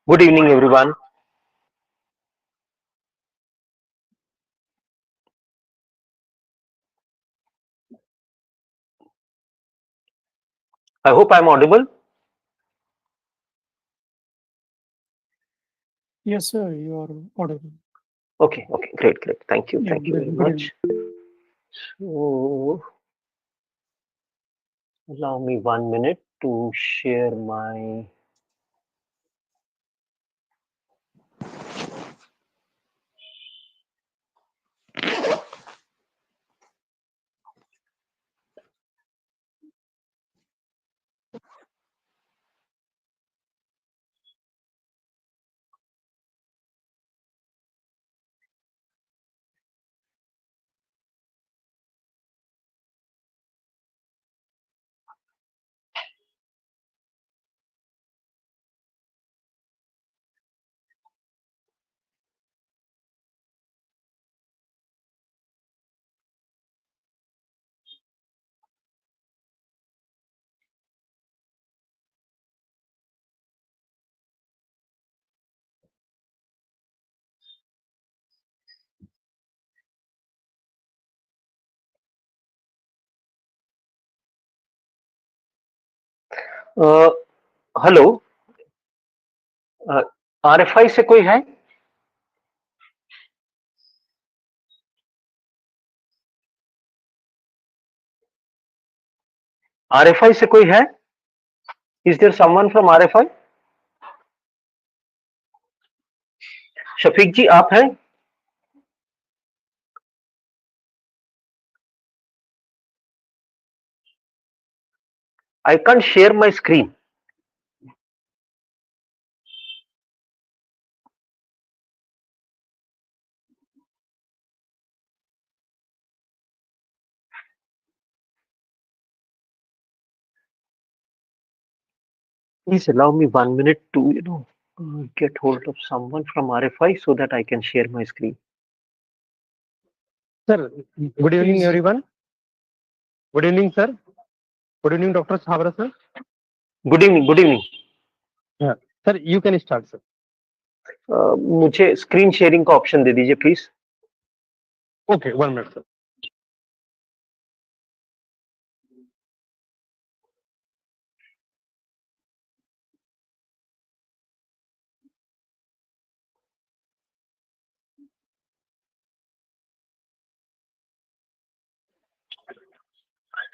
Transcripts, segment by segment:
Good evening, everyone. I hope I'm audible. Yes, sir, you are audible. Okay, great. Yeah, Thank you very good evening. much. So, allow me 1 minute to share my. Uh, hello RFI से कोई है? RFI से कोई है? Is there someone from RFI? Shafiq ji आप हैं? I can share my screen. Please allow me 1 minute to get hold of someone from RFI so that I can share my screen. Sir, good evening, Please, everyone. Good evening, sir. Good evening, Dr. Sabra, sir. Good evening. Good evening. Yeah. Sir, you can start, sir. मुझे screen sharing का option दे दीजिए please. Okay, 1 minute, sir.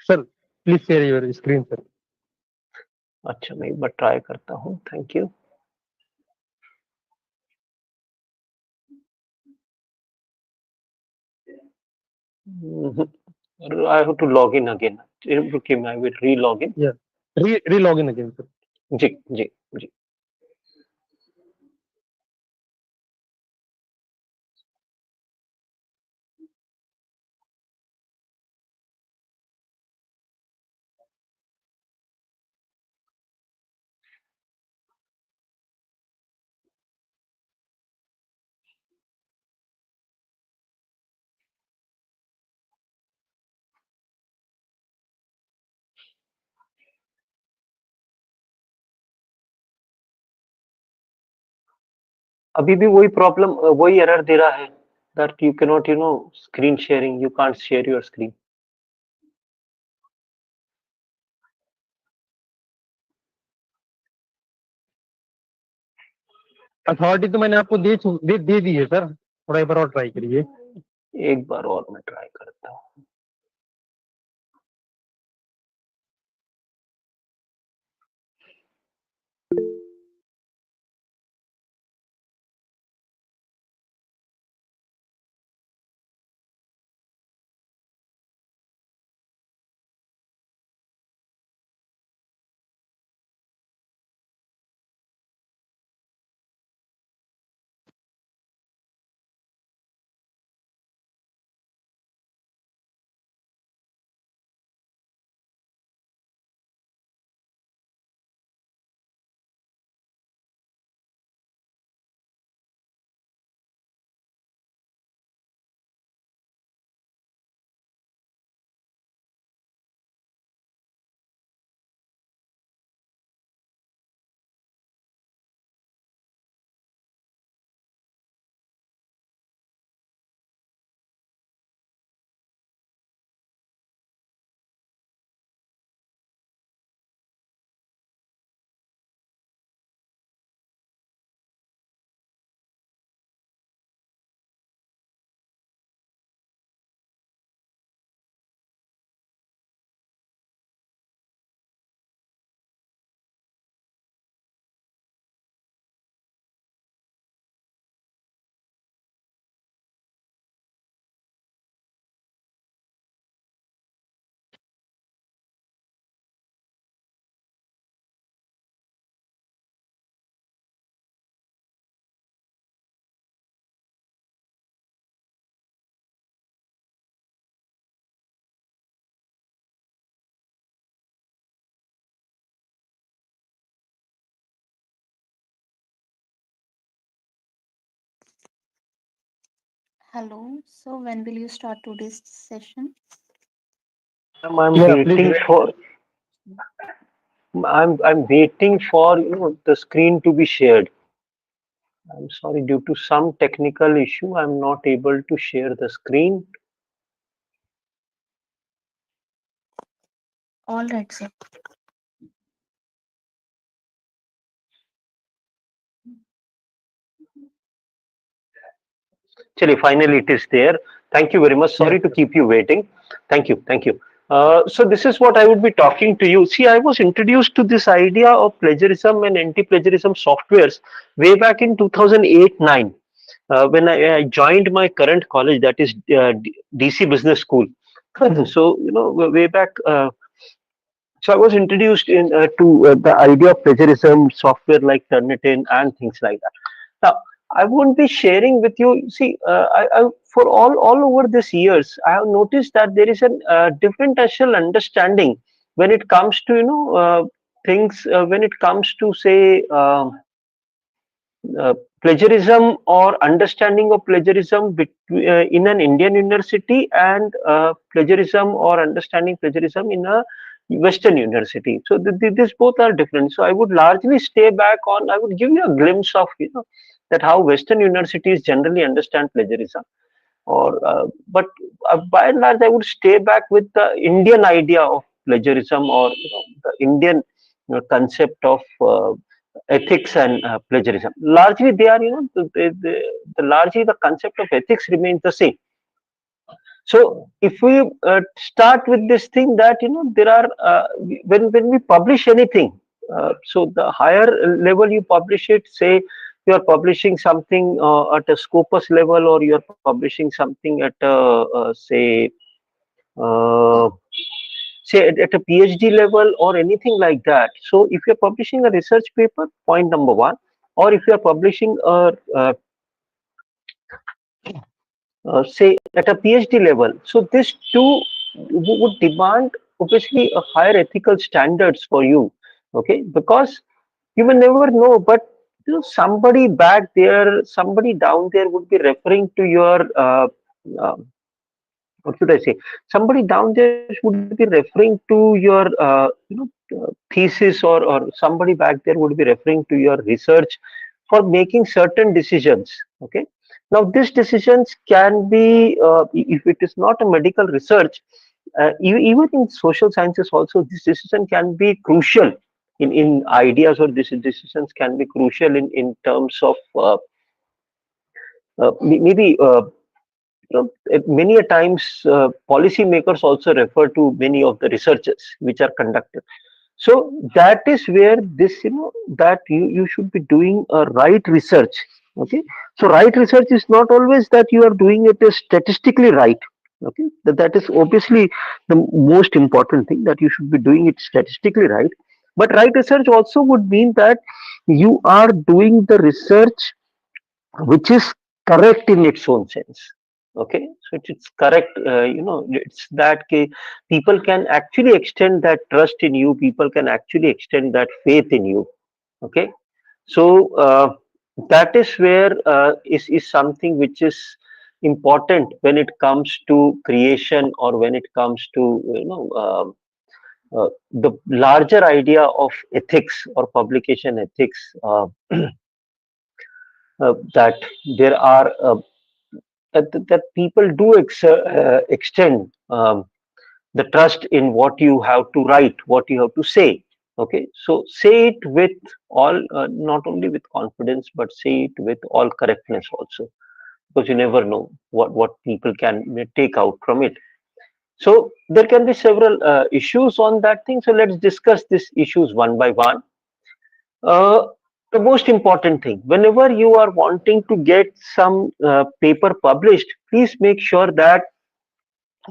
Sir, please share your screen, sir. अच्छा मैं एक बार try करता हूँ. Thank you. I have to log in again. रुकिए मैं will re-log in. Yeah. Re-login again, sir. जी जी जी. अभी भी वही प्रॉब्लम वही एरर दे रहा है that you cannot screen sharing, you can't share your screen. Authority तो मैंने आपको दे दी है, सर. थोड़ा एक बार और ट्राई करिए. एक बार और मैं ट्राई करता हूँ. Hello. So when will you start today's session? I'm Yeah, please. waiting for I'm waiting for the screen to be shared. I'm sorry, due to some technical issue, I'm not able to share the screen. All right, sir. Actually, finally it is there. Thank you very much. Yes, Sorry to keep you waiting. Thank you. Thank you. So this is what I would be talking to you. See, I was introduced to this idea of plagiarism and anti-plagiarism softwares way back in 2008-9 when I joined my current college, that is DC Business School. So way back. So I was introduced to the idea of plagiarism, software like Turnitin, and things like that. Now, I won't be sharing with you. See, for all over these years, I have noticed that there is a differential understanding when it comes to things. When it comes to say. Plagiarism or understanding of plagiarism in an Indian university and plagiarism or understanding plagiarism in a Western university. So these both are different. So I would largely stay back on. I would give you a glimpse of that how Western universities generally understand plagiarism. Or but by and large, I would stay back with the Indian idea of plagiarism or the Indian concept of ethics and plagiarism. Largely, they are the largely the concept of ethics remains the same. So if we start with this thing that there are when we publish anything, so the higher level you publish it, say you are publishing something at a scopus level, or you are publishing something at a uh, at a PhD level or anything like that. So if you're publishing a research paper, point number one, or if you're publishing a say at a PhD level. So this too would demand obviously a higher ethical standards for you, okay? Because you will never know, but somebody back there, somebody down there would be referring to your uh, what should I say? Somebody down there would be referring to your thesis, or somebody back there would be referring to your research for making certain decisions. Okay. Now, these decisions can be, if it is not a medical research, even in social sciences also, this decision can be crucial in ideas, or these decisions can be crucial in terms of maybe many a times policymakers also refer to many of the researches which are conducted. So that is where this that you should be doing a right research. Okay, so right research is not always that you are doing it as statistically right. Okay, that is obviously the most important thing, that you should be doing it statistically right. But right research also would mean that you are doing the research which is correct in its own sense. Okay, so it's correct. It's that people can actually extend that trust in you, people can actually extend that faith in you. Okay, so that is where is something which is important when it comes to creation, or when it comes to the larger idea of ethics or publication ethics, that there are that people do extend the trust in what you have to write, what you have to say. Okay, so say it with all, not only with confidence, but say it with all correctness also, because you never know what people can take out from it. So there can be several issues on that thing. So let's discuss these issues one by one. Uh, the most important thing, whenever you are wanting to get some paper published, please make sure that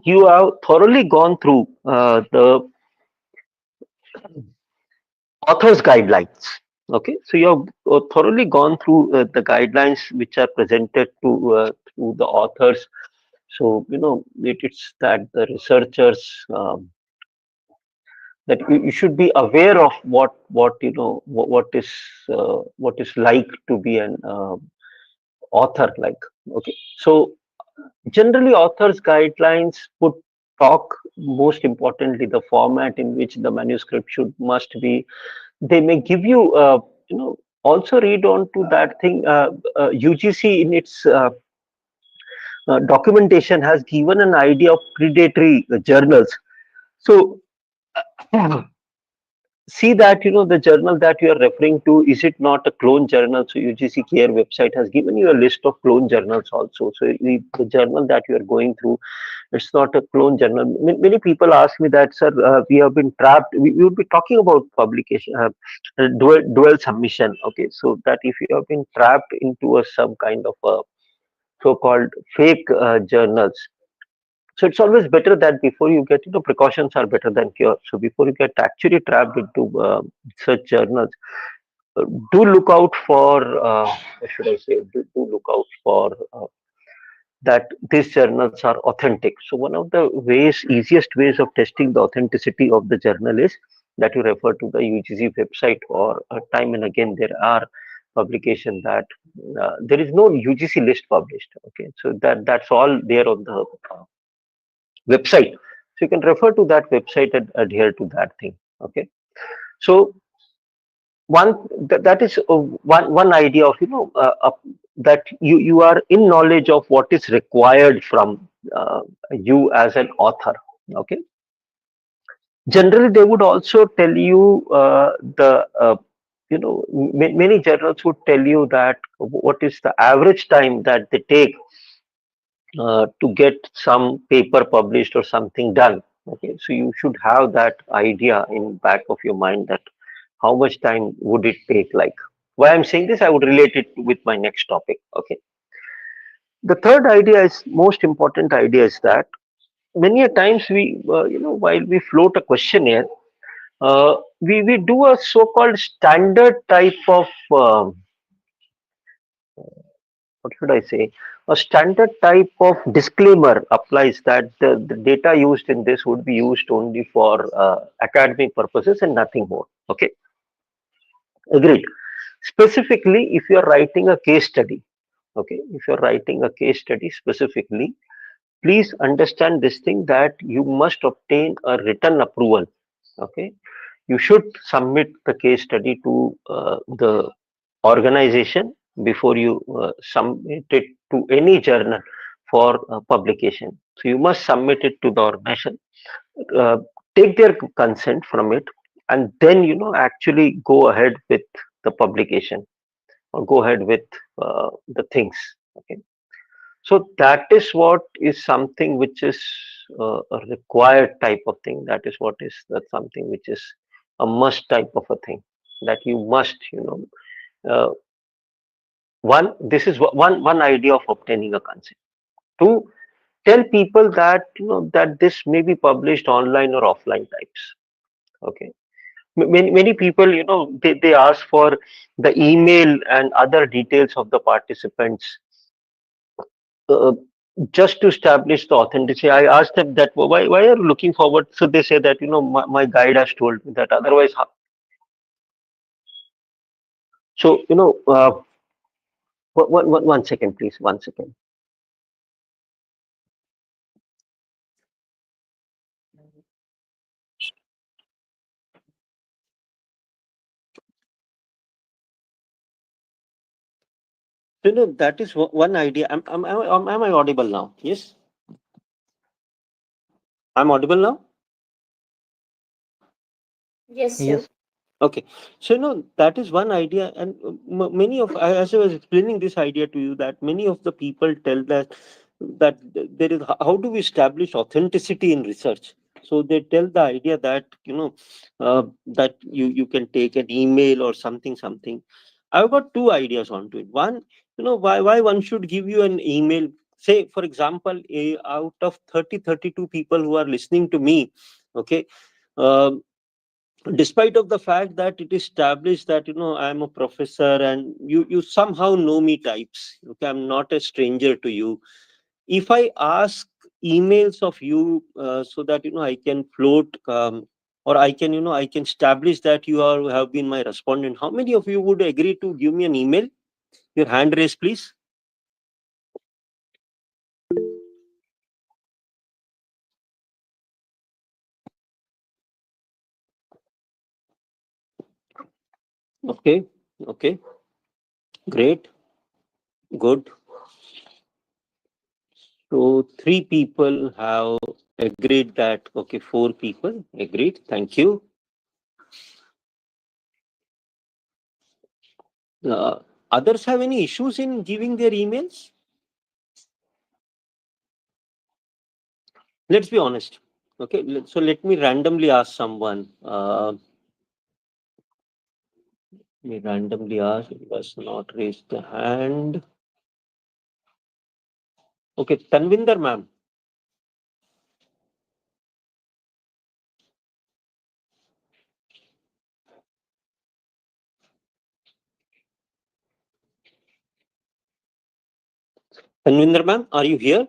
you have thoroughly gone through the author's guidelines. Okay, so you have thoroughly gone through the guidelines which are presented to the authors. So it's that the researchers, that you should be aware of what what is like to be an author like. Okay, so Generally, authors' guidelines put talk most importantly the format in which the manuscript should must be. They may give you, also read on to that thing. UGC in its documentation has given an idea of predatory journals. So see that the journal that you are referring to, is it not a clone journal? So UGC CARE website has given you a list of clone journals also. So the journal that you are going through, it's not a clone journal. Many people ask me that, sir, we have been trapped. We would be talking about publication, dual submission. Okay, so that if you have been trapped into some kind of a so-called fake journals, so it's always better that before you get, precautions are better than cure. So before you get actually trapped into such journals, uh, do look out for, what should I say, do look out for that these journals are authentic. So one of the easiest ways of testing the authenticity of the journal is that you refer to the UGC website, or time and again there are publication that there is no UGC list published. Okay, so that's all there on the website. So you can refer to that website and adhere to that thing. Okay. So that is one idea of, that you are in knowledge of what is required from you as an author. Okay. Generally, they would also tell you the many journals would tell you that what is the average time that they take to get some paper published or something done. Okay, so you should have that idea in back of your mind, that how much time would it take. Like, why I'm saying this, I would relate it with my next topic. Okay, the third idea is most important idea, is that many a times we, while we float a questionnaire, we do a so-called standard type of, what should I say, a standard type of disclaimer applies, that the data used in this would be used only for academic purposes and nothing more. Okay, agreed. Specifically, if you are writing a case study, okay, if you are writing a case study specifically, please understand this thing, that you must obtain a written approval. Okay, you should submit the case study to the organization before you submit it to any journal for publication. So you must submit it to the organization, uh, take their consent from it, and then actually go ahead with the publication, or go ahead with the things. Okay, so that is what is something which is a required type of thing. That is what is that something which is a must type of a thing, that you must, uh, this is one idea of obtaining a consent. Two, tell people that that this may be published online or offline types. Okay, many people, they ask for the email and other details of the participants, uh, just to establish the authenticity. I asked them that, why are you looking forward? So they say that, my guide has told me that, otherwise so one second, please, one second. So, that is one idea. Am I audible now? Yes, I'm audible now. Yes, sir. Yes. Okay, so that is one idea, and many of, as I was explaining this idea to you, that many of the people tell that there is, how do we establish authenticity in research? So they tell the idea that, that you can take an email or something. I've got two ideas onto it. One, why one should give you an email. Say, for example, out of 32 people who are listening to me, okay. Uh, Despite of the fact that it is established that I'm a professor, and you somehow know me types, okay, I'm not a stranger to you. If I ask emails of you, so that I can float, or I can establish that you have been my respondent, how many of you would agree to give me an email? Your hand raise, please. Okay, okay, great, good. So three people have agreed that, okay, four people agreed. Thank you. Uh, Others have any issues in giving their emails? Let's be honest. Okay, so let me randomly ask someone. Me randomly ask, it was not raised the hand. Okay, Tanvinder ma'am. Tanvinder ma'am, are you here?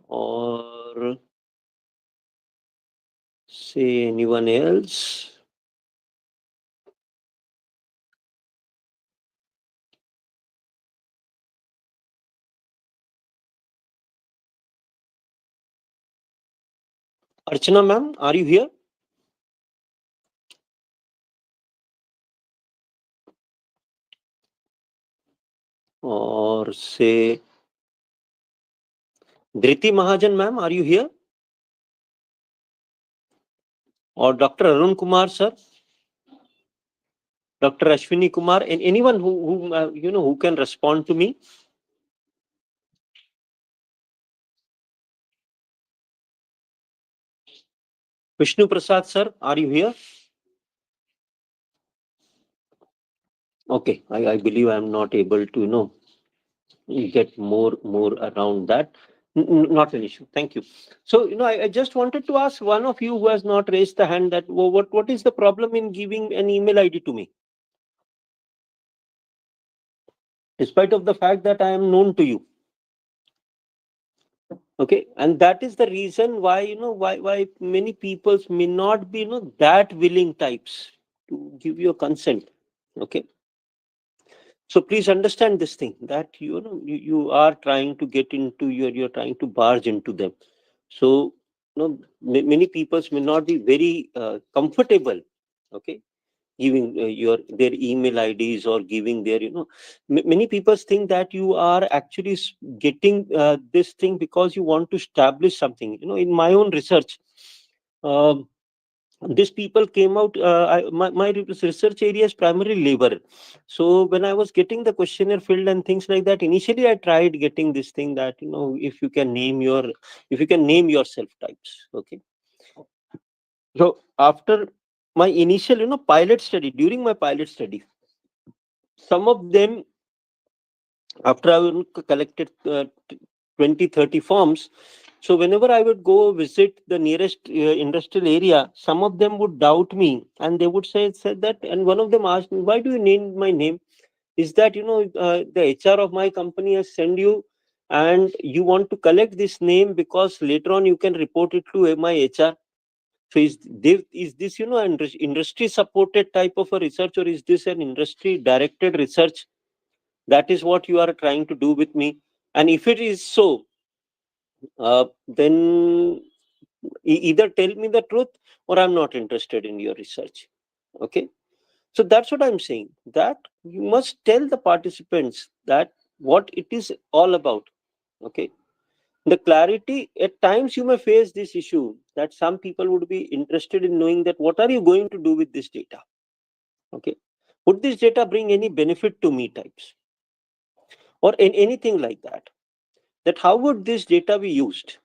Or say anyone else? Archana ma'am, are you here? Or say Dhriti Mahajan ma'am, are you here? Or Dr. Arun Kumar sir? Dr. Ashwini Kumar, and anyone who can respond to me? Vishnu Prasad sir, are you here? Okay, I believe I am not able to get more around that. Not an issue. Thank you. So I just wanted to ask one of you who has not raised the hand that what is the problem in giving an email ID to me, despite of the fact that I am known to you. Okay, and that is the reason why why many people may not be that willing types to give you a consent. Okay, so please understand this thing that you are trying to get into you're trying to barge into them. So many people may not be very comfortable, okay, giving their email IDs or giving their many people think that you are actually getting this thing because you want to establish something. In my own research, um, these people came out. My research area is primarily labor. So when I was getting the questionnaire filled and things like that, initially I tried getting this thing that if you can name yourself types. Okay, so after my initial pilot study, during my pilot study, some of them, after I collected 20 30 forms, so whenever I would go visit the nearest industrial area, some of them would doubt me and they would say that, and one of them asked me, why do you name my name? Is that the HR of my company has sent you and you want to collect this name because later on you can report it to my HR? So is this an industry supported type of a research, or is this an industry directed research? That is what you are trying to do with me. And if it is so, then either tell me the truth or I'm not interested in your research. Okay, so that's what I'm saying, that you must tell the participants that what it is all about. Okay, the clarity, at times you may face this issue that some people would be interested in knowing that what are you going to do with this data. Okay, would this data bring any benefit to me types, or in anything like that, that how would this data be used?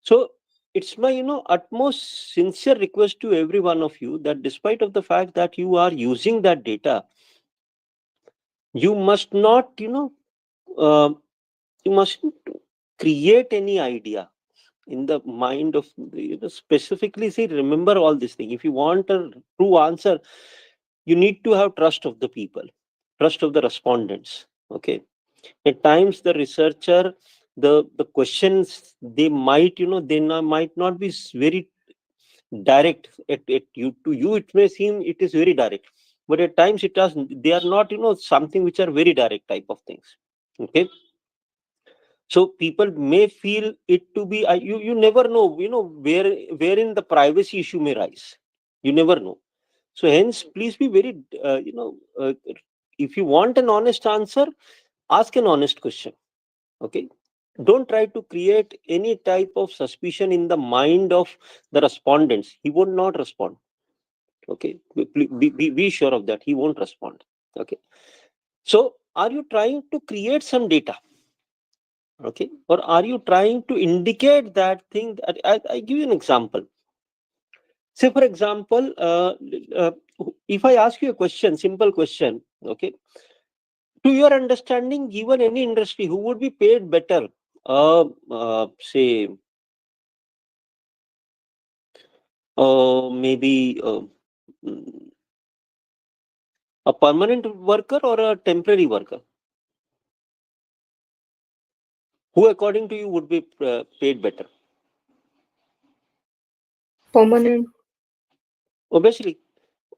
So it's my utmost sincere request to every one of you that despite of the fact that you are using that data, you must not uh, you mustn't create any idea in the mind of specifically say, remember all this thing. If you want a true answer, you need to have trust of the people, trust of the respondents. Okay, at times the researcher, the questions, they might might not be very direct. At you, to you it may seem it is very direct, but at times it does, they are not something which are very direct type of things. Okay, So people may feel it to be, you never know, wherein the privacy issue may rise. You never know. So hence, please be very, if you want an honest answer, ask an honest question. Okay. Don't try to create any type of suspicion in the mind of the respondents. He would not respond. Okay. Be sure of that. He won't respond. Okay. So are you trying to create some data? Okay. Or are you trying to indicate that thing? I give you an example. Say, for example, uh, if I ask you a question, simple question, okay, to your understanding, given any industry, who would be paid better? Say, maybe mm, a permanent worker or a temporary worker? Who, according to you, would be paid better? Permanent. Obviously.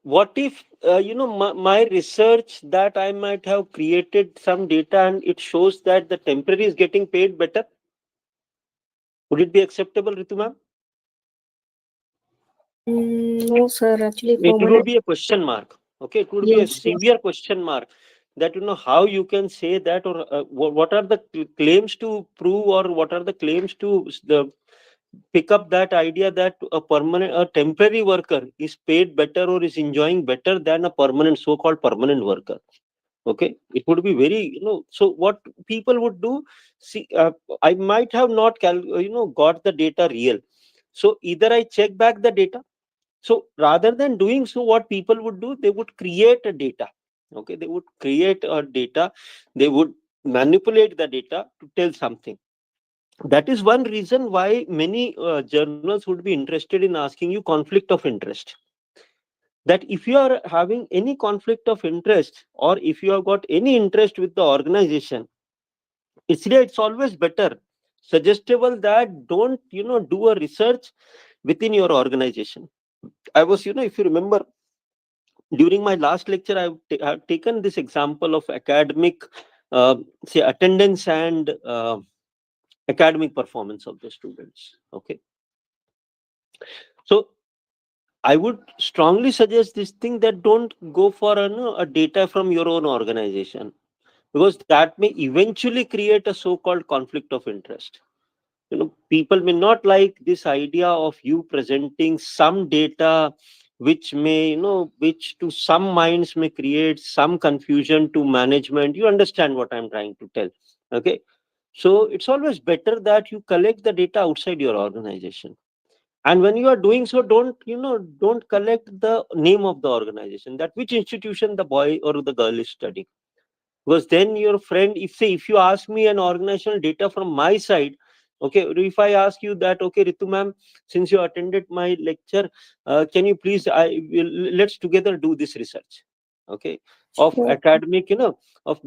What if, my research that I might have created some data and it shows that the temporary is getting paid better? Would it be acceptable, Ritu ma'am? No, sir. Actually, It would permanent. be a question mark. Okay, it would be a Yes. severe question mark, that how you can say that, or what are the claims to prove, or what are the claims to pick up that idea that a temporary worker is paid better or is enjoying better than a permanent, so-called permanent worker. Okay, it would be very, so what people would do, see, I might have not got the data real, so either I check back the data. So rather than doing so, what people would do, they would create a data. Okay, they would create a data, they would manipulate the data to tell something. That is one reason why many journals would be interested in asking you conflict of interest. That if you are having any conflict of interest, or if you have got any interest with the organization, it's always better, suggestible, that don't do a research within your organization. I was, if you remember, during my last lecture, I've taken this example of academic, say, attendance and academic performance of the students. Okay, so I would strongly suggest this thing, that don't go for a data from your own organization, because that may eventually create a so-called conflict of interest. People may not like this idea of you presenting some data, which may, which to some minds may create some confusion to management. You understand what I'm trying to tell? Okay, so it's always better that you collect the data outside your organization. And when you are doing so, don't collect the name of the organization, that which institution the boy or the girl is studying. Because then your friend, if you ask me an organizational data from my side, okay, if I ask you that, okay, Ritu ma'am, since you attended my lecture, can you please, let's together do this research, okay, of Sure. academic,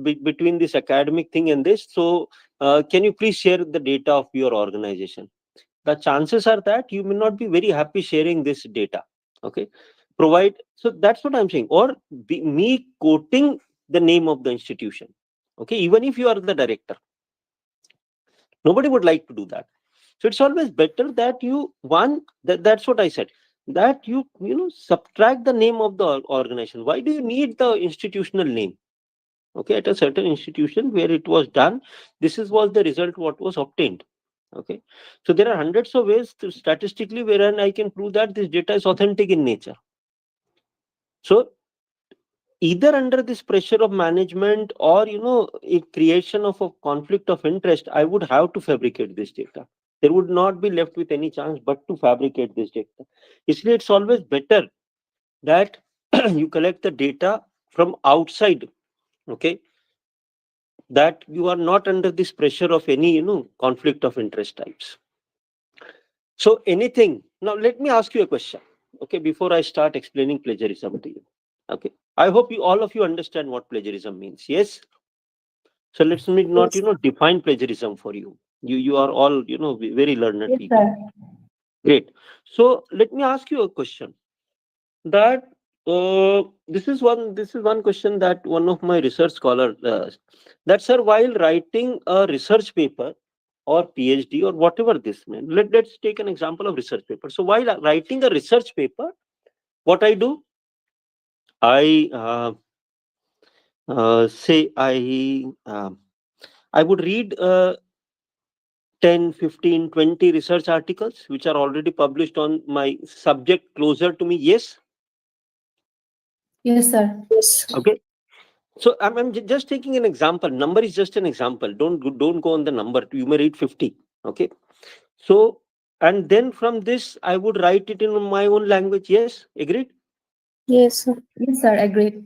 between this academic thing and this. So can you please share the data of your organization? The chances are that you may not be very happy sharing this data. Okay, provide, so that's what I'm saying. Or me quoting the name of the institution. Okay, even if you are the director, nobody would like to do that. So it's always better that that's what I said, that you subtract the name of the organization. Why do you need the institutional name? Okay, at a certain institution where it was done, was the result what was obtained. Okay, so there are hundreds of ways statistically wherein I can prove that this data is authentic in nature. So either under this pressure of management, or a creation of a conflict of interest, I would have to fabricate this data. There would not be left with any chance but to fabricate this data. Isliye it's always better that you collect the data from outside. Okay, that you are not under this pressure of any conflict of interest types. So anything, now let me ask you a question, okay, before I start explaining plagiarism to you. Okay, I hope all of you understand what plagiarism means. Yes, so let's me not Yes. define plagiarism for you. You are all very learned Yes, people. sir. Great. So let me ask you a question, that this is one question that one of my research scholar, that, sir, while writing a research paper, or PhD or whatever this means. Let's take an example of research paper. So while writing a research paper, what I do, I say I would read 10, 15, 20 research articles which are already published on my subject closer to me. Yes. Yes, sir. Yes. Okay. So I'm just taking an example. Number is just an example. Don't go on the number. You may read 50. Okay. So, and then from this, I would write it in my own language. Yes. Agreed. Yes, sir. Yes, sir. Agreed.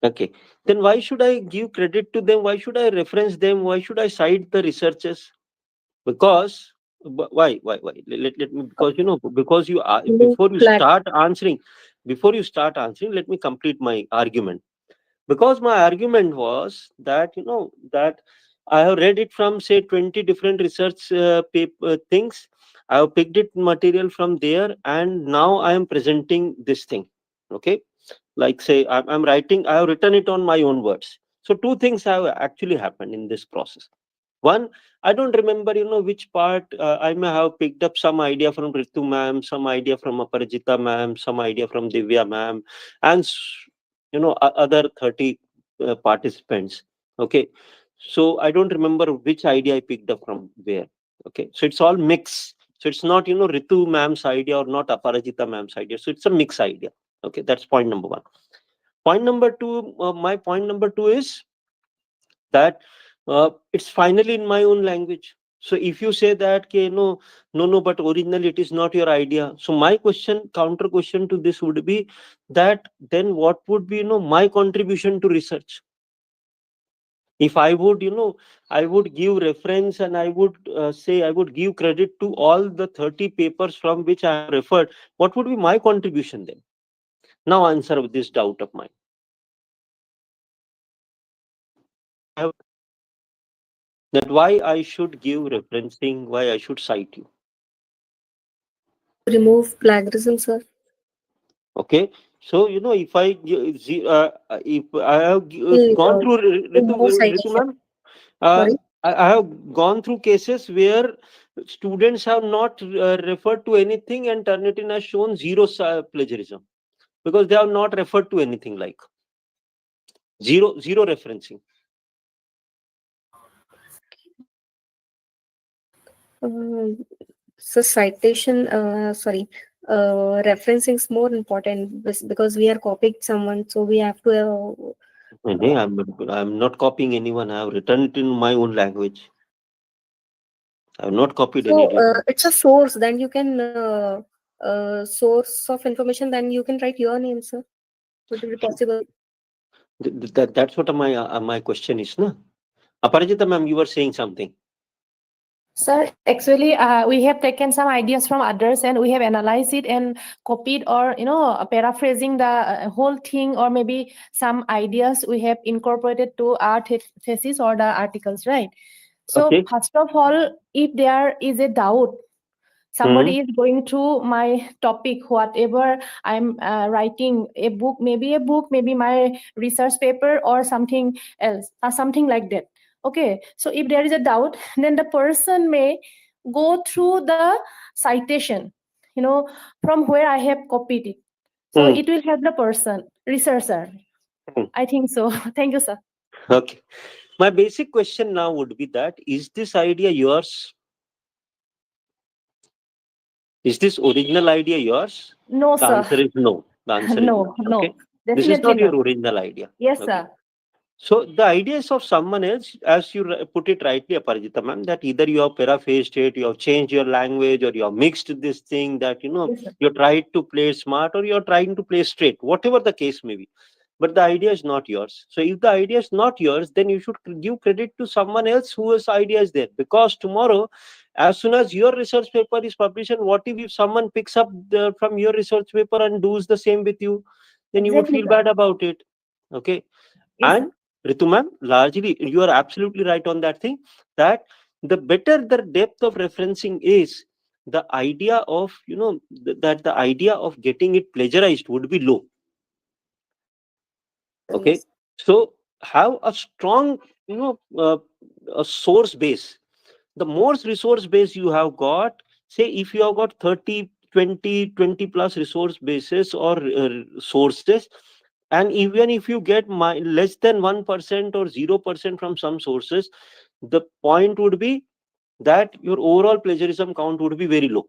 Okay. Then why should I give credit to them? Why should I reference them? Why should I cite the researchers? Because why let me, because because you are, Remove flag. before you start answering, let me complete my argument. Because my argument was that that I have read it from say 20 different research paper things. I have picked it material from there, and now I am presenting this thing. Okay. Like say I'm writing, I have written it on my own words. So two things have actually happened in this process. One, I don't remember which part. I may have picked up some idea from Ritu ma'am, some idea from Aparajita ma'am, some idea from Divya ma'am, and other 30 participants. Okay. So I don't remember which idea I picked up from where. Okay. So it's all mix. So it's not Ritu ma'am's idea or not Aparajita ma'am's idea. So it's a mix idea. Okay. That's point number one. Point number two, my point number two is that it's finally in my own language. So if you say that okay, no, but originally it is not your idea. So my counter question to this would be that then what would be my contribution to research? If I would I would give reference, and I would say I would give credit to all the 30 papers from which I have referred, what would be my contribution then? Now answer this doubt of mine. That why I should give referencing, why I should cite you. Remove plagiarism, sir. Okay, so if if I have Till, gone through more Ritu citation. ma'am, uh, Sorry. I have gone through cases where students have not referred to anything, and Turnitin has shown zero plagiarism because they have not referred to anything, like zero referencing. Uh, so citation, referencing is more important because we are copying someone, so we have to. No, I'm not copying anyone. I have written it in my own language. I have not copied any. It's a source. Then you can source of information. Then you can write your name, sir. Would it be possible? That's what my question is, na. Aparajita ma'am, you were saying something. Sir, actually, we have taken some ideas from others and we have analyzed it and copied or, paraphrasing the whole thing, or maybe some ideas we have incorporated to our thesis or the articles, right? So, Okay. first of all, if there is a doubt, somebody is going through my topic, whatever I'm writing, a book, maybe my research paper or something else, or something like that. Okay, so if there is a doubt, then the person may go through the citation, from where I have copied it. So it will help the person, researcher. I think so. Thank you, sir. Okay. My basic question now would be that, is this idea yours? Is this original idea yours? No, The sir. answer is no. The answer is No, no. Okay. This is definitely not your no. original idea. Yes, Okay. sir. So the idea is of someone else, as you put it rightly, Aparajita ma'am, that either you have paraphrased it, you have changed your language, or you have mixed this thing, that Yes, sir. you're trying to play smart, or you're trying to play straight, whatever the case may be. But the idea is not yours. So if the idea is not yours, then you should give credit to someone else whose idea is there. Because tomorrow, as soon as your research paper is published, and what if someone picks up from your research paper and does the same with you, then you would Exactly, feel sir. bad about it. Okay. Yes, And Ritu ma'am, largely you are absolutely right on that thing, that the better the depth of referencing is, the idea of that the idea of getting it plagiarized would be low. Okay. Yes. So have a strong a source base. the more resource base you have got, say if you have got 30, 20 plus resource bases or sources, and even if you get less than 1% or 0% from some sources, the point would be that your overall plagiarism count would be very low.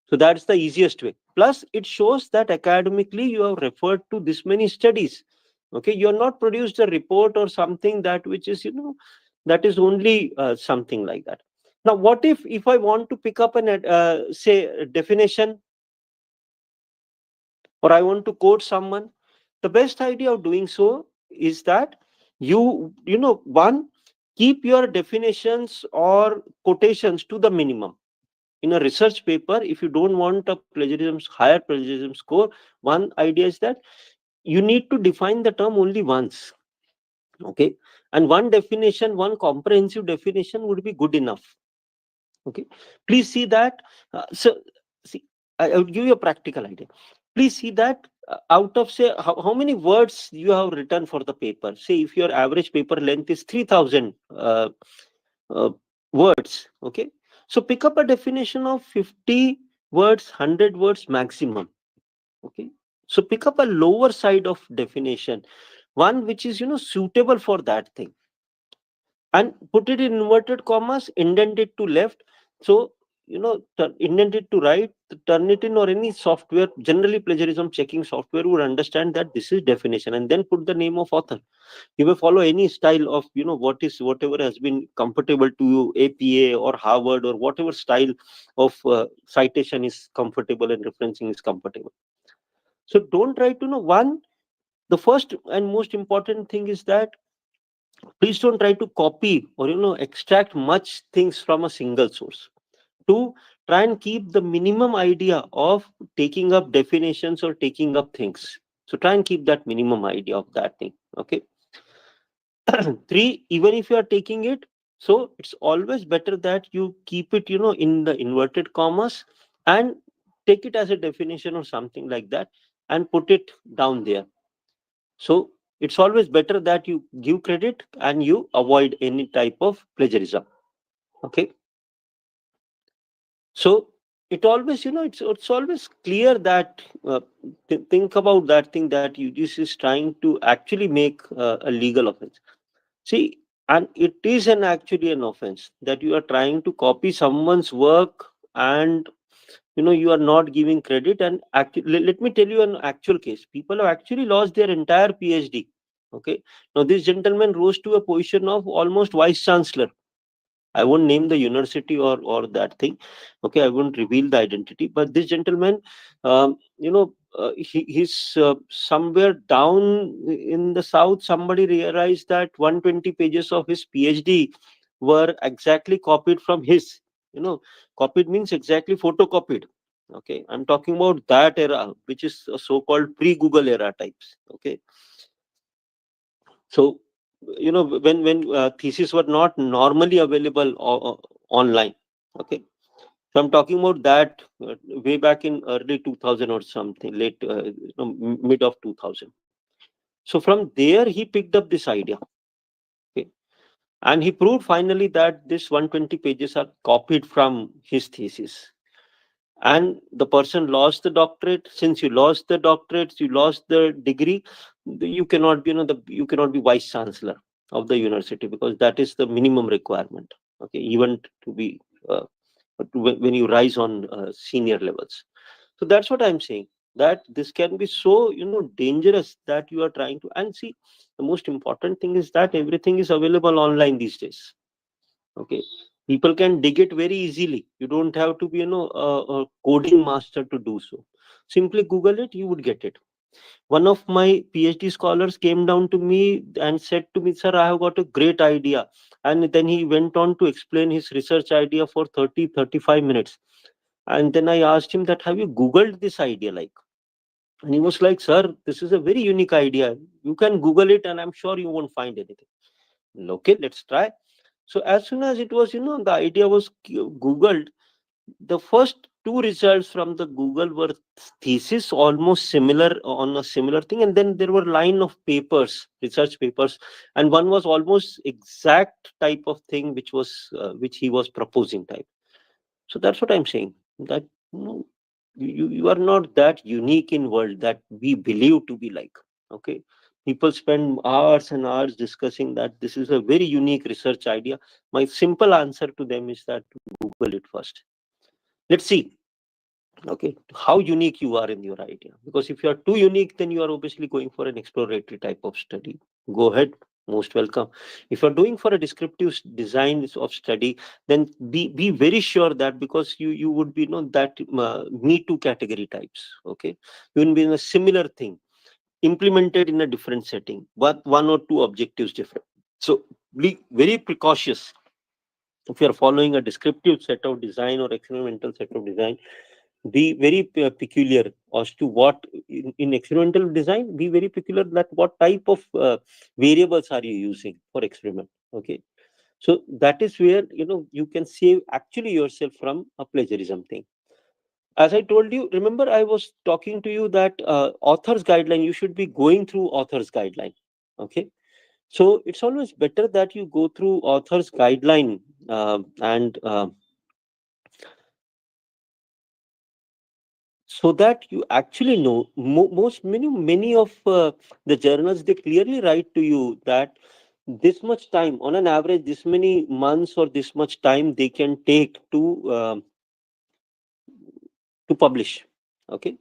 So that's the easiest way. Plus, it shows that academically you have referred to this many studies. Okay, you are not produced a report or something that which is, that is only something like that. Now, what if I want to pick up an say a definition, or I want to quote someone? The best idea of doing so is that one, keep your definitions or quotations to the minimum. In a research paper, if you don't want a higher plagiarism score, one idea is that you need to define the term only once. Okay, and one definition, one comprehensive definition would be good enough. Okay, please see that. See, I will give you a practical idea. Please see that out of, say, how many words you have written for the paper. Say if your average paper length is 3000 words. Okay, so pick up a definition of 50 words, 100 words maximum. Okay, so pick up a lower side of definition, one which is suitable for that thing, and put it in inverted commas, indent it to left. So indent it to right, Turnitin or any software, generally plagiarism checking software would understand that this is definition, and then put the name of author. You may follow any style of whatever has been comfortable to you, APA or Harvard or whatever style of citation is comfortable and referencing is comfortable. So don't try to know. One, the first and most important thing is that please don't try to copy or extract much things from a single source. Two, try and keep the minimum idea of taking up definitions or taking up things. So try and keep that minimum idea of that thing. Okay. Three, even if you are taking it, so it's always better that you keep it in the inverted commas and take it as a definition or something like that and put it down there. So it's always better that you give credit and you avoid any type of plagiarism. Okay, so it always it's always clear that think about that thing, that UGC is trying to actually make a legal offense. See, and it is actually an offense that you are trying to copy someone's work, and you are not giving credit. And actually, let me tell you an actual case. People have actually lost their entire PhD. Okay, now this gentleman rose to a position of almost vice chancellor. I won't name the university or that thing. Okay, I won't reveal the identity. But this gentleman, he's somewhere down in the south. Somebody realized that 120 pages of his PhD were exactly copied from his. Copied means exactly photocopied. Okay, I'm talking about that era, which is a so-called pre-Google era types. Okay, so when theses were not normally available online. Okay, so I'm talking about that way back in early 2000 or something, late mid of 2000. So from there he picked up this idea. Okay, and he proved finally that this 120 pages are copied from his thesis, and the person lost the doctorate. Since you lost the doctorate, you lost the degree, you cannot be you cannot be vice chancellor of the university, because that is the minimum requirement. Okay, even to be when you rise on senior levels. So that's what I'm saying, that this can be so dangerous that you are trying to. And see, the most important thing is that everything is available online these days. Okay, people can dig it very easily. You don't have to be a coding master to do so. Simply Google it, you would get it. One of my PhD scholars came down to me and said to me, sir, I have got a great idea. And then he went on to explain his research idea for 30-35 minutes. And then I asked him that, have you Googled this idea? And he was like, sir, this is a very unique idea. You can Google it and I'm sure you won't find anything. Okay, let's try. So as soon as it was, the idea was Googled, the first two results from the Google were thesis almost similar on a similar thing, and then there were line of papers, research papers, and one was almost exact type of thing which he was proposing type. So that's what I'm saying, that you are not that unique in world that we believe to be like. Okay, people spend hours and hours discussing that this is a very unique research idea. My simple answer to them is that Google it first. Let's see, okay, how unique you are in your idea. Because if you are too unique, then you are obviously going for an exploratory type of study. Go ahead, most welcome. If you're doing for a descriptive design of study, then be very sure that, because you would be that me too category types. Okay, you will be in a similar thing implemented in a different setting, but one or two objectives different. So be very precautious if you are following a descriptive set of design or experimental set of design. Be very peculiar as to what in experimental design. Be very peculiar that what type of variables are you using for experiment. Okay, so that is where you can save actually yourself from a plagiarism thing. As I told you, remember I was talking to you that author's guideline, you should be going through author's guideline. Okay, so it's always better that you go through author's guideline, and so that you actually know. Many of the journals, they clearly write to you that this much time on an average, this many months or this much time they can take to publish. Okay,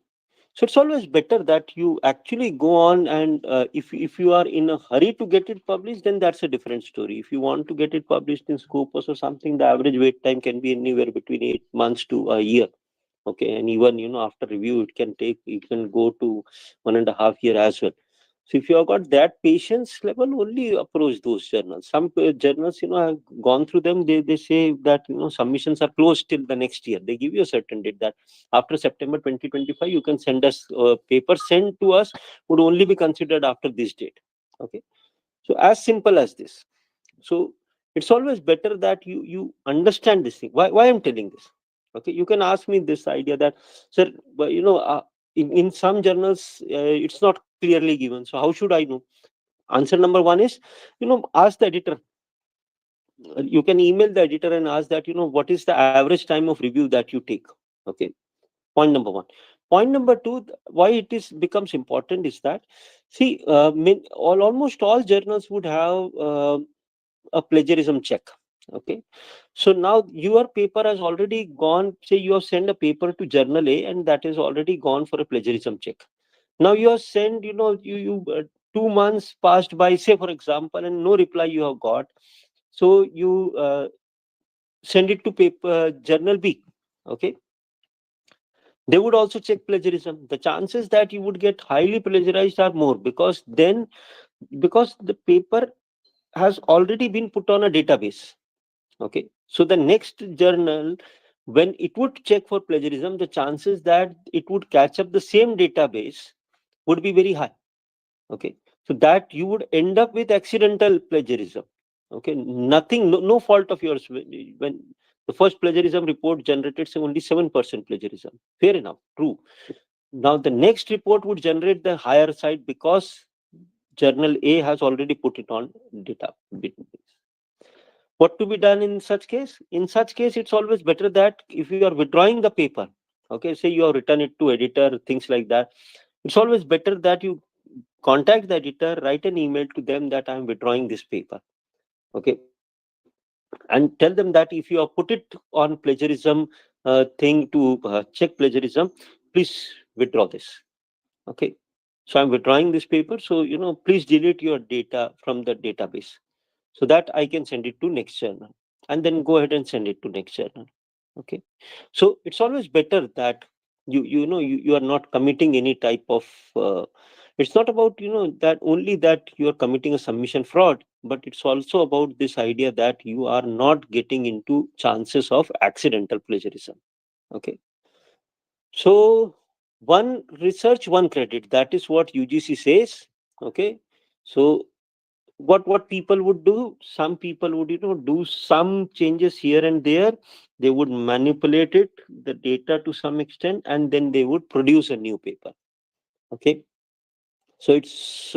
so it's always better that you actually go on, and if you are in a hurry to get it published, then that's a different story. If you want to get it published in Scopus or something, the average wait time can be anywhere between 8 months to a year. Okay, and even after review it can go to 1.5 years as well. So if you have got that patience level, only approach those journals. Some journals, I've gone through them, they say that submissions are closed till the next year. They give you a certain date that after September 2025 you can send us paper sent to us would only be considered after this date. Okay, so as simple as this. So it's always better that you understand this thing. Why I'm telling this? Okay, you can ask me this idea that, sir, but in some journals it's not clearly given. So how should I know? Answer number one is, ask the editor. You can email the editor and ask that, what is the average time of review that you take? Okay, point number one. Point number two, why it is becomes important is that, see, almost all journals would have a plagiarism check. Okay, so now your paper has already gone. Say you have sent a paper to journal A, and that is already gone for a plagiarism check. Now you have sent, you 2 months passed by, say for example, and no reply you have got. So you send it to paper journal B. Okay, they would also check plagiarism. The chances that you would get highly plagiarized are more, because the paper has already been put on a database. Okay, so the next journal, when it would check for plagiarism, the chances that it would catch up the same database would be very high. Okay, so that you would end up with accidental plagiarism. Okay, nothing, no fault of yours. When the first plagiarism report generated only 7% plagiarism, fair enough, true. Now the next report would generate the higher side because journal A has already put it on database. What to be done in such case? In such case, it's always better that if you are withdrawing the paper, okay, say you have written it to editor, things like that, it's always better that you contact the editor, write an email to them that I'm withdrawing this paper. Okay, and tell them that if you have put it on plagiarism thing to check plagiarism, please withdraw this. Okay, so I'm withdrawing this paper, so please delete your data from the database, so that I can send it to next journal, and then go ahead and send it to next journal. Okay, so it's always better that you are not committing any type of it's not about that only that you are committing a submission fraud, but it's also about this idea that you are not getting into chances of accidental plagiarism. Okay, so one research, one credit, that is what UGC says. Okay, so what people would do, some people would do some changes here and there, they would manipulate it, the data to some extent, and then they would produce a new paper. Okay, so it's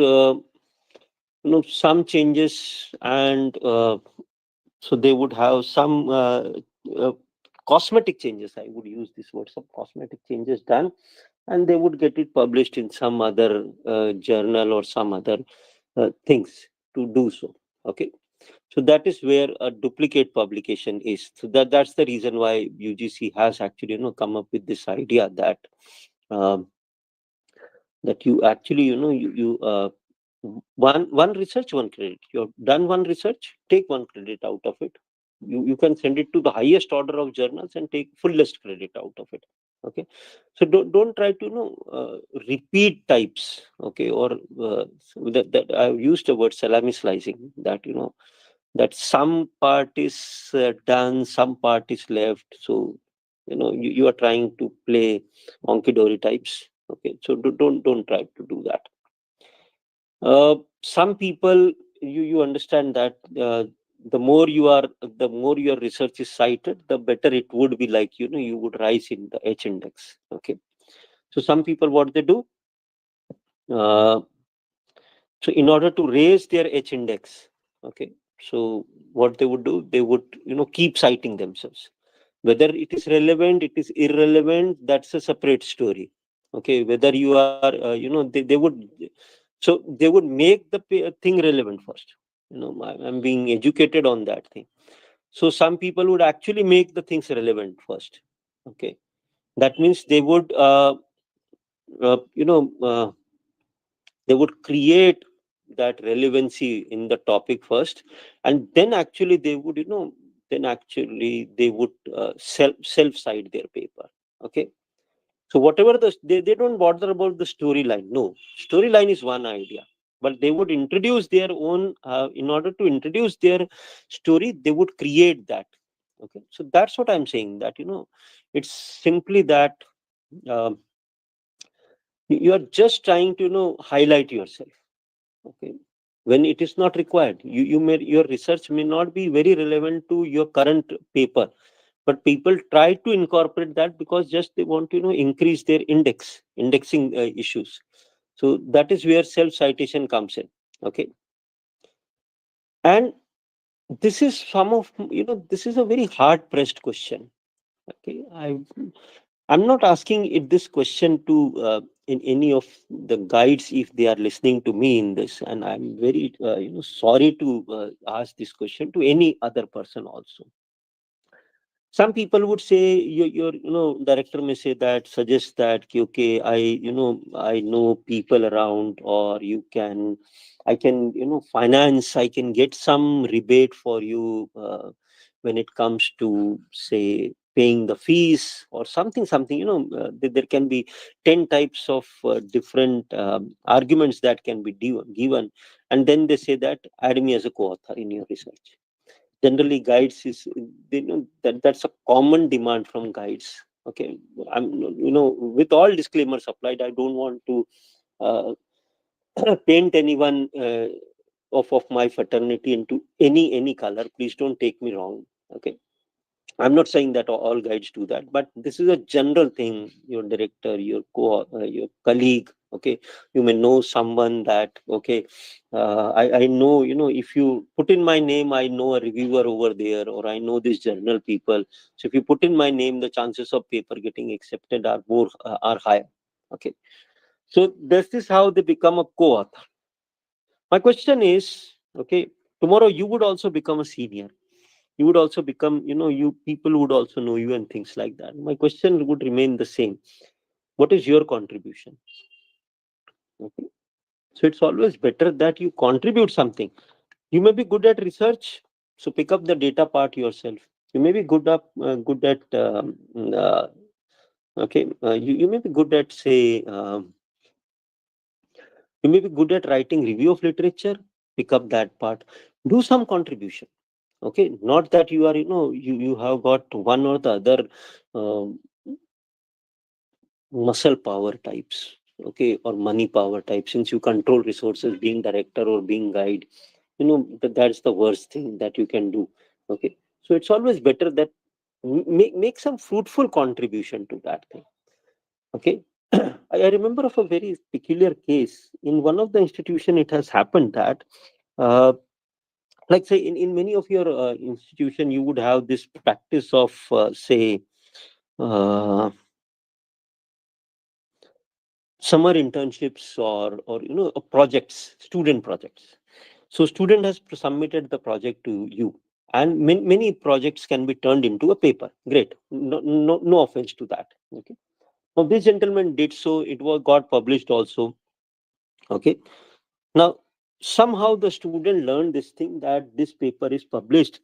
some changes, and so they would have some uh, cosmetic changes. I would use this word, some cosmetic changes done, and they would get it published in some other journal or some other things to do so. Okay, so that is where a duplicate publication is. So that's the reason why UGC has actually come up with this idea that um, that you actually one research, one credit. You've done one research, take one credit out of it. You can send it to the highest order of journals and take fullest credit out of it. Okay, so don't try to repeat types. Okay, or so that I've used the word salami slicing, that that some part is done, some part is left. So you are trying to play honky dory types. Okay, so don't try to do that. Some people, you understand that the more your research is cited, the better it would be, like you would rise in the H index. Okay, so some people, what they do, uh, so in order to raise their H index, okay, so what they would do, they would keep citing themselves. Whether it is relevant, it is irrelevant, that's a separate story. Okay, whether you are they would, so they would make the thing relevant first. I'm being educated on that thing. So some people would actually make the things relevant first. Okay, that means they would uh, you know uh, they would create that relevancy in the topic first, and then actually they would self cite their paper. Okay, so whatever they don't bother about the storyline. No, storyline is one idea, but they would introduce their own, in order to introduce their story, they would create that. Okay, so that's what I'm saying, that it's simply that um, you are just trying to highlight yourself. Okay, when it is not required, your research may not be very relevant to your current paper, but people try to incorporate that because just they want to increase their indexing issues. So that is where self citation comes in. Okay, and this is this is a very hard pressed question. Okay, I'm not asking it this question to in any of the guides if they are listening to me in this, and I'm very sorry to ask this question to any other person also. Some people would say, your director may say that, suggest that, "Ki, okay, I know people around, or I can finance, I can get some rebate for you when it comes to, say, paying the fees or something. There can be 10 types of different arguments that can be given, and then they say that, add me as a co-author in your research." Generally, guides is, that's a common demand from guides. Okay, I'm with all disclaimers applied, I don't want to uh, paint anyone of my fraternity into any color. Please don't take me wrong. Okay, I'm not saying that all guides do that, but this is a general thing. Your director, your colleague, okay, you may know someone that, okay, I know, if you put in my name, I know a reviewer over there, or I know these journal people. So if you put in my name, the chances of paper getting accepted are more are higher. Okay, so this is how they become a co-author. My question is, okay, tomorrow you would also become a senior, you would also become, you people would also know you and things like that. My question would remain the same: what is your contribution? Okay, so it's always better that you contribute something. You may be good at research, so pick up the data part yourself. You may be good at okay, you may be good at, say, you may be good at writing review of literature. Pick up that part, do some contribution. Okay, not that you are, you have got one or the other um, muscle power types, okay, or money power type, since you control resources, being director or being guide. That's the worst thing that you can do. Okay, so it's always better that make some fruitful contribution to that thing. Okay. I remember of a very peculiar case in one of the institution. It has happened that, like say in many of your institution, you would have this practice of say summer internships or projects, student projects. So student has submitted the project to you, and many projects can be turned into a paper. Great, no offense to that. Okay. Now this gentleman did so. It was got published also. Okay. Now somehow the student learned this thing that this paper is published.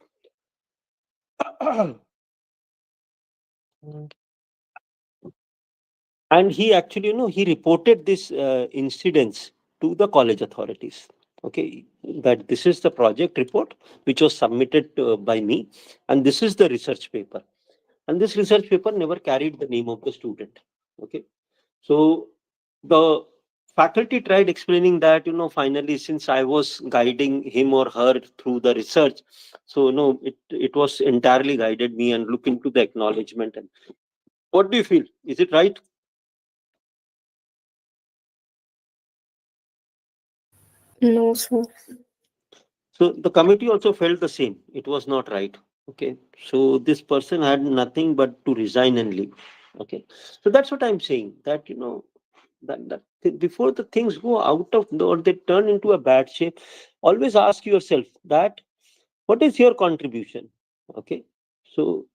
And he actually, he reported this incidents to the college authorities. Okay, that this is the project report which was submitted by me, and this is the research paper. And this research paper never carried the name of the student. Okay, so the faculty tried explaining that, finally, since I was guiding him or her through the research, so it was entirely guided me, and look into the acknowledgement. And what do you feel? Is it right? No, sir. So the committee also felt the same. It was not right. Okay. So this person had nothing but to resign and leave. Okay. So that's what I'm saying. That before the things go out of or they turn into a bad shape, always ask yourself that what is your contribution? Okay. So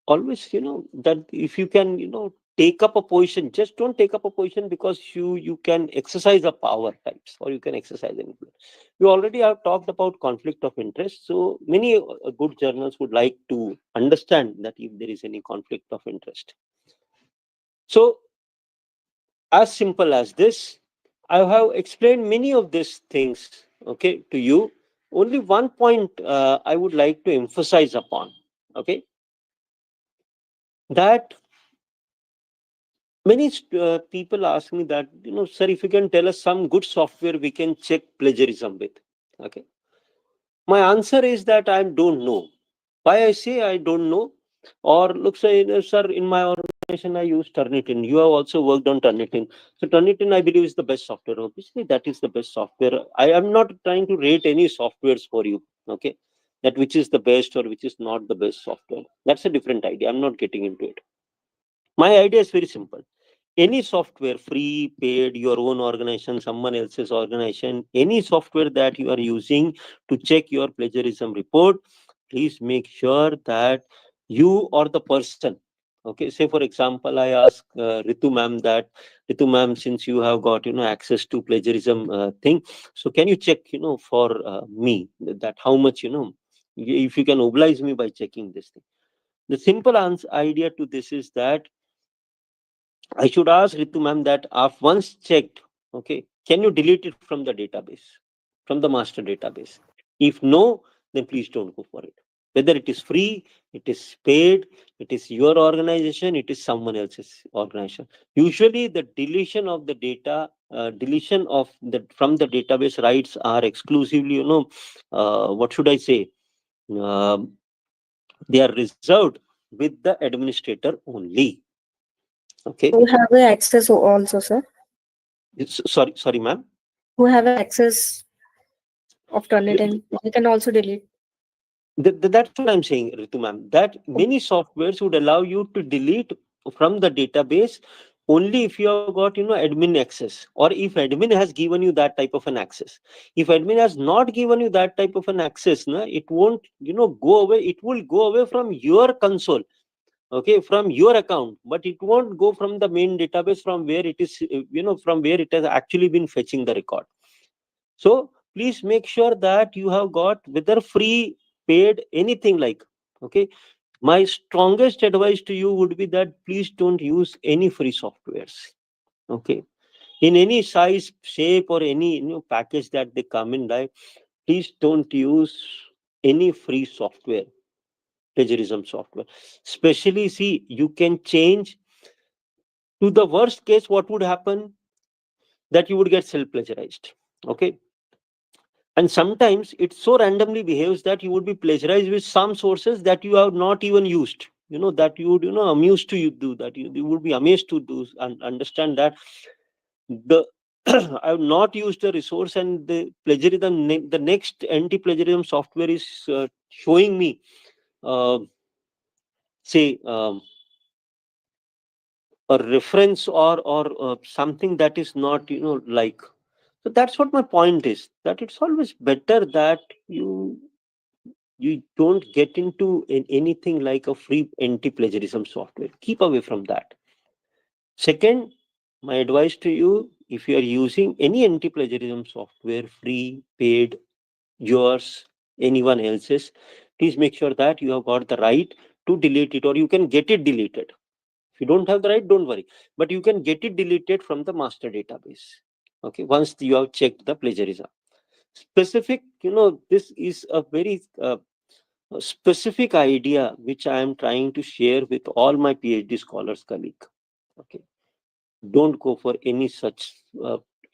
always, that if you can, take up a position, just don't take up a position because you can exercise a power types, or you can exercise influence. We already have talked about conflict of interest, so many good journals would like to understand that if there is any conflict of interest. So as simple as this, I have explained many of these things, okay, to you. Only one point I would like to emphasize upon, okay, that many people ask me that, sir, if you can tell us some good software we can check plagiarism with. Okay. My answer is that I don't know. Why I say I don't know? Or look, say, sir, in my organization, I use Turnitin. You have also worked on Turnitin. So Turnitin, I believe, is the best software. Obviously, that is the best software. I am not trying to rate any softwares for you. Okay. That which is the best or which is not the best software. That's a different idea. I'm not getting into it. My idea is very simple. Any software, free, paid, your own organization, someone else's organization, any software that you are using to check your plagiarism report, please make sure that you or the person, okay, say for example, I ask Ritu ma'am that, Ritu ma'am, since you have got, access to plagiarism thing, so can you check, for me that how much, if you can oblige me by checking this thing. The simple idea to this is that I should ask Ritu ma'am that once checked, okay, can you delete it from the database, from the master database? If no, then please don't go for it. Whether it is free, it is paid, it is your organization, it is someone else's organization. Usually, the deletion of the data, deletion of the from the database rights are exclusively, what should I say? They are reserved with the administrator only. Okay. Who have the access also, sir? Sorry, ma'am. Who have access of Turnitin? You can also delete. That's what I'm saying, Ritu ma'am. That many softwares would allow you to delete from the database only if you have got, admin access, or if admin has given you that type of an access. If admin has not given you that type of an access, it won't, go away. It will go away from your console, okay, from your account, but it won't go from the main database from where it is, from where it has actually been fetching the record. So please make sure that you have got whether free, paid, anything like, okay. My strongest advice to you would be that please don't use any free softwares. Okay. In any size, shape, or any package that they come in, like, please don't use any free software, plagiarism software. Especially, see, you can change to the worst case. What would happen? That you would get self-plagiarized. Okay. And sometimes it so randomly behaves that you would be plagiarized with some sources that you have not even used. that you would, amused to you do, that you would be amazed to do and understand that the I have not used a resource, and the plagiarism, the next anti-plagiarism software is showing me, say, a reference or something that is not, like. So that's what my point is. That it's always better that you don't get into anything like a free anti-plagiarism software. Keep away from that. Second, my advice to you, if you are using any anti-plagiarism software, free, paid, yours, anyone else's, please make sure that you have got the right to delete it, or you can get it deleted. If you don't have the right, don't worry. But you can get it deleted from the master database. Okay, once you have checked the plagiarism. Specific, this is a very specific idea which I am trying to share with all my PhD scholars colleague. Okay, don't go for any such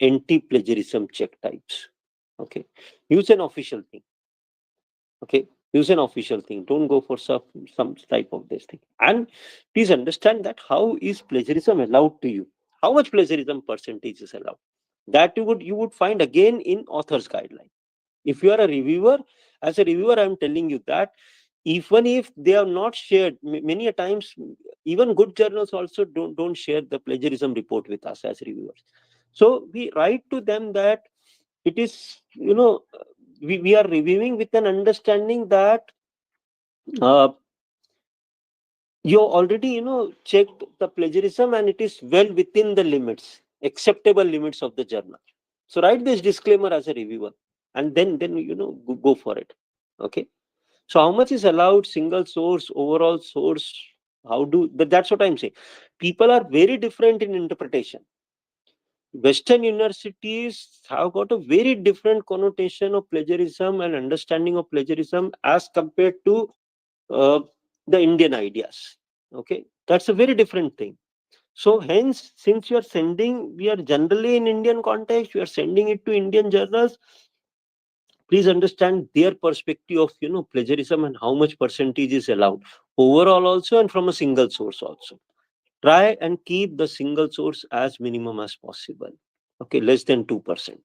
anti-plagiarism check types. Okay, use an official thing. Okay, use an official thing. Don't go for some type of this thing. And please understand that how is plagiarism allowed to you? How much plagiarism percentage is allowed? That you would find again in author's guideline. If you are a reviewer, as a reviewer, I'm telling you that even if they have not shared, many a times, even good journals also don't share the plagiarism report with us as reviewers. So we write to them that it is, we are reviewing with an understanding that uh, you already, checked the plagiarism and it is well within the limits, acceptable limits of the journal. So write this disclaimer as a reviewer, and then go for it. Okay. So how much is allowed, single source, overall source? That's what I'm saying. People are very different in interpretation. Western universities have got a very different connotation of plagiarism and understanding of plagiarism as compared to uh, the Indian ideas. Okay, that's a very different thing. So hence, since we are generally in Indian context, we are sending it to Indian journals. Please understand their perspective of plagiarism and how much percentage is allowed overall also, and from a single source also. Try and keep the single source as minimum as possible. Okay, less than 2%. You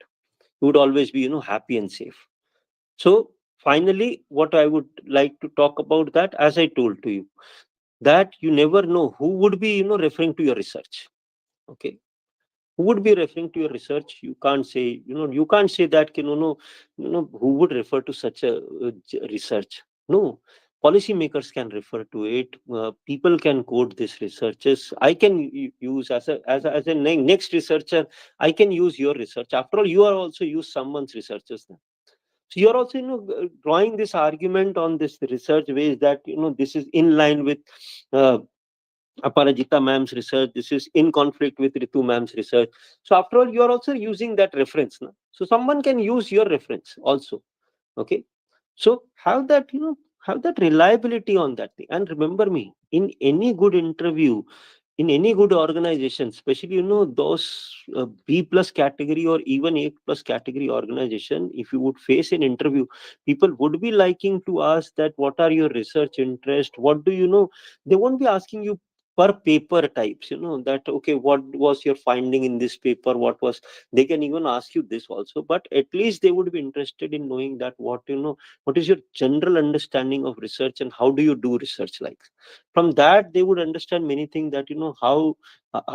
would always be happy and safe. So finally, what I would like to talk about, that as I told to you, that you never know who would be referring to your research. Okay, who would be referring to your research? You can't say, you can't say that, who would refer to such a research. No, policymakers can refer to it. People can quote these researches. I can use as a next researcher, I can use your research. After all, you are also use someone's researches. So you're also, drawing this argument on this research ways that, this is in line with uh, Aparajita ma'am's research. This is in conflict with Ritu ma'am's research. So after all, you're also using that reference. No? So someone can use your reference also. Okay. So have that reliability on that thing. And remember me, in any good interview, in any good organization, especially those B plus category or even A plus category organization, if you would face an interview, people would be liking to ask that what are your research interest, what do you know. They won't be asking you per paper types, that okay, what was your finding in this paper, what was. They can even ask you this also, but at least they would be interested in knowing that what is your general understanding of research and how do you do research. Like, from that they would understand many things, that how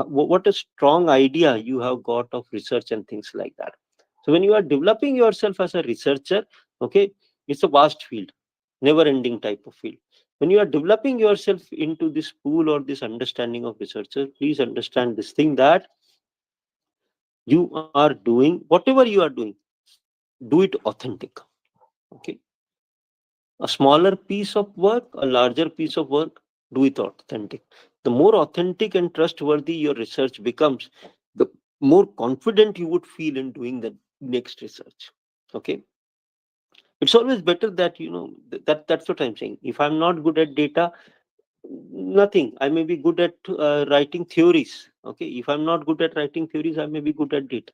what a strong idea you have got of research and things like that. So when you are developing yourself as a researcher, okay, it's a vast field, never ending type of field. When you are developing yourself into this pool or this understanding of researcher, please understand this thing, that you are doing whatever you are doing, do it authentic. Okay, a smaller piece of work, a larger piece of work, do it authentic. The more authentic and trustworthy your research becomes, the more confident you would feel in doing the next research. Okay, it's always better that that's what I'm saying. If I'm not good at data, nothing, I may be good at writing theories. Okay, if I'm not good at writing theories, I may be good at data.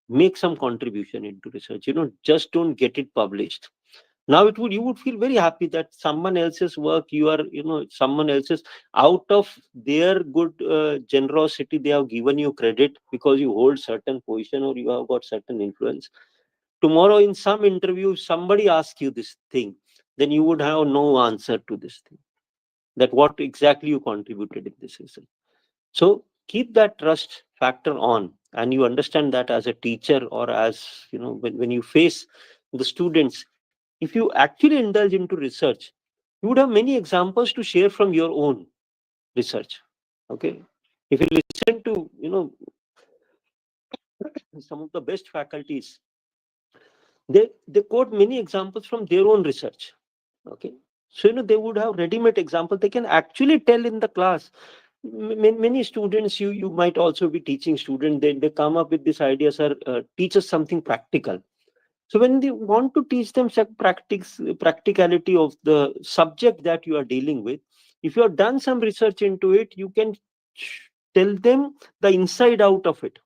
Make some contribution into research, just don't get it published. Now you would feel very happy that someone else's work, you are, someone else's, out of their good generosity, they have given you credit because you hold certain position or you have got certain influence. Tomorrow in some interview, somebody asks you this thing, then you would have no answer to this thing, that what exactly you contributed in this result. So keep that trust factor on, and you understand that as a teacher, or as when you face the students, if you actually indulge into research, you would have many examples to share from your own research. Okay, if you listen to some of the best faculties, they quote many examples from their own research. Okay, so they would have ready-made example, they can actually tell in the class. Many students, you might also be teaching students, they come up with this idea, sir, teach us something practical. So when they want to teach them some practicality of the subject that you are dealing with, if you have done some research into it, you can tell them the inside out of it.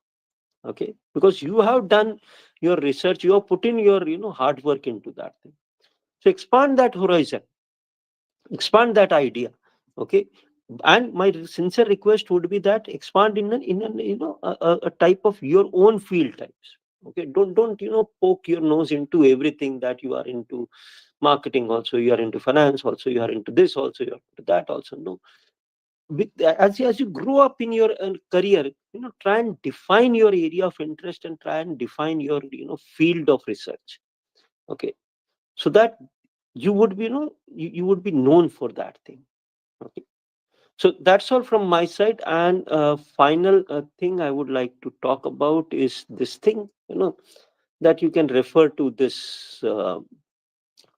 Okay, because you have done your research, you have put in your hard work into that thing. So expand that horizon, expand that idea. Okay, and my sincere request would be that expand in a type of your own field types. Okay, don't poke your nose into everything, that you are into marketing also, you are into finance also, you are into this also, you are into that also. No, as you grow up in your career, try and define your area of interest, and try and define your field of research. Okay, so that you would be you would be known for that thing. Okay, so that's all from my side. And final thing I would like to talk about is this thing, that you can refer to this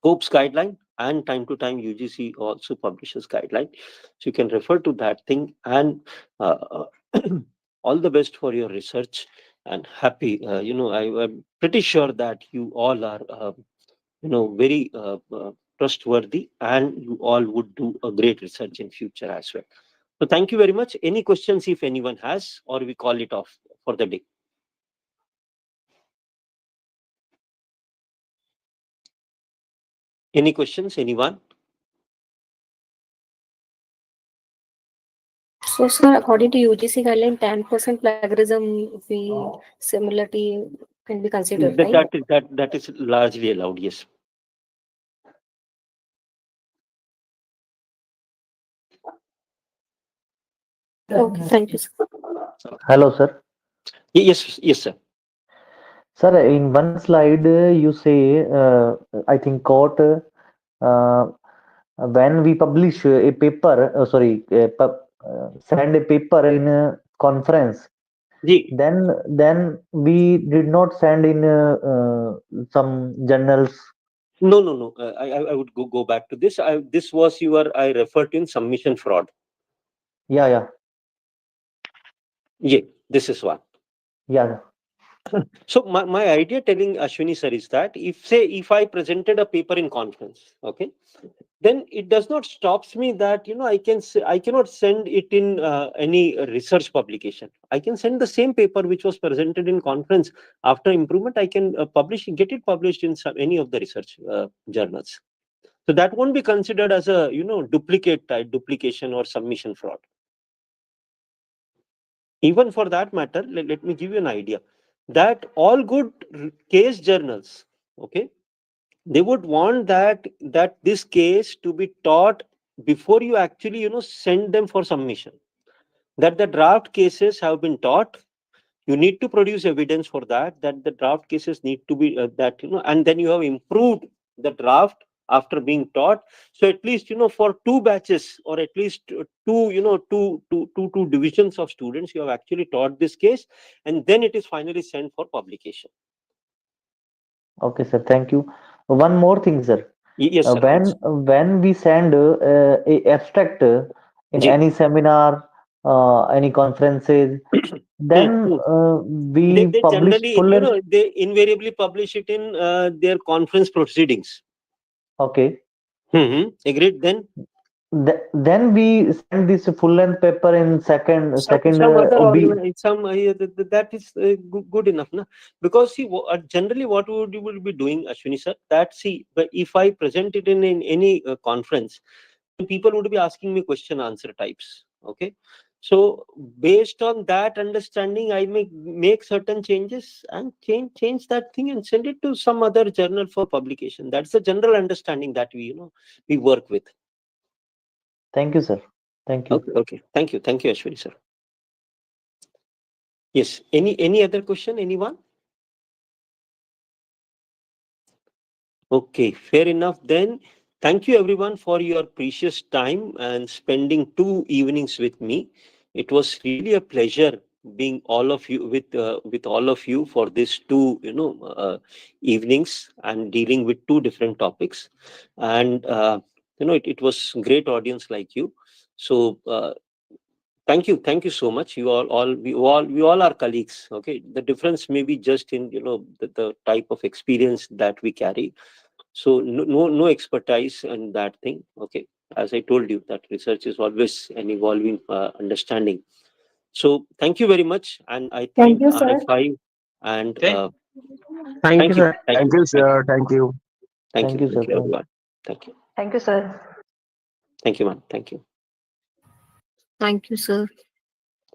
COPE's guideline, and time to time UGC also publishes guideline. So you can refer to that thing. And all the best for your research, and happy. I'm pretty sure that you all are, very trustworthy, and you all would do a great research in future as well. So thank you very much. Any questions if anyone has, or we call it off for the day? Any questions, anyone? So, sir, according to UGC guideline, 10% plagiarism we similarity can be considered, right? That is largely allowed, yes. Okay, thank you, sir. Hello, sir. Yes, sir. Sir, in one slide, you say, I think, quote, when we publish a paper, send a paper in a conference, then we did not send in some journals. No. I would go back to this. This was I referred to in submission fraud. Yeah. Yeah, this is one. Yeah. So my idea telling Ashwini sir is that if I presented a paper in conference, okay, then it does not stops me that I cannot send it in any research publication. I can send the same paper which was presented in conference. After improvement, I can get it published in any of the research journals. So that won't be considered as a duplication or submission fraud. Even for that matter, let me give you an idea that all good case journals, okay, they would want that this case to be taught before you actually send them for submission, that the draft cases have been taught. You need to produce evidence for that the draft cases need to be and then you have improved the draft after being taught. So at least for two batches, or at least two divisions of students, you have actually taught this case, and then it is finally sent for publication. Okay, sir. Thank you. One more thing, sir. Yes, sir. When we send a abstract in any seminar, any conferences, then we they publish generally full. they invariably publish it in their conference proceedings. Okay. Agreed. Then then we send this full length paper in second Some other B. that is good enough, na? Because see, generally what you would be doing, Ashwini sir, that see, but if I present it in any conference, people would be asking me question answer types. Okay, so based on that understanding, I make certain changes and change that thing and send it to some other journal for publication. That's the general understanding that we work with. Thank you, sir. Thank you. Okay. Thank you, Ashwini sir. Yes. Any other question? Anyone? Okay, fair enough. Then thank you everyone for your precious time and spending 2 evenings with me. It was really a pleasure being all of you with all of you for these 2 evenings and dealing with 2 different topics. And it was great audience like you. So thank you so much. We all are colleagues. Okay, the difference may be just in the type of experience that we carry. So no expertise in that thing. Okay, as I told you, that research is always an evolving understanding. So thank you very much, and I Thank thank you, sir. RFI and Thank you, sir. thank Thank you, sir. Thank you. Thank you, sir. thank you everyone. Thank you, Thank you, sir. thank you, ma'am. Thank you, Thank you, sir.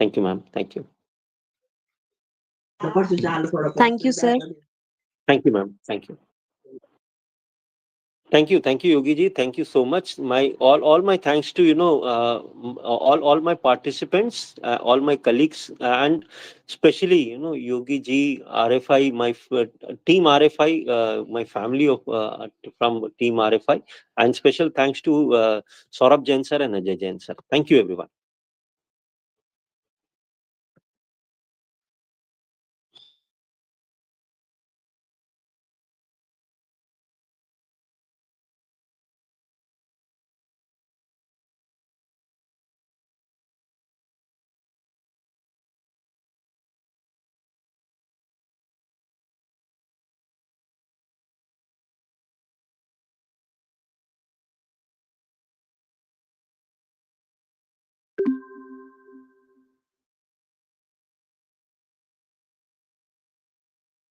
thank you, ma'am. Thank you, Thank you, sir. thank you, ma'am. Thank you. Thank you, Yogi ji. Thank you so much. My all my thanks to all my participants, all my colleagues, and especially Yogi ji, RFI, team RFI, my family of from team RFI, and special thanks to Saurabh Jain sir and Ajay Jain sir. Thank you, everyone.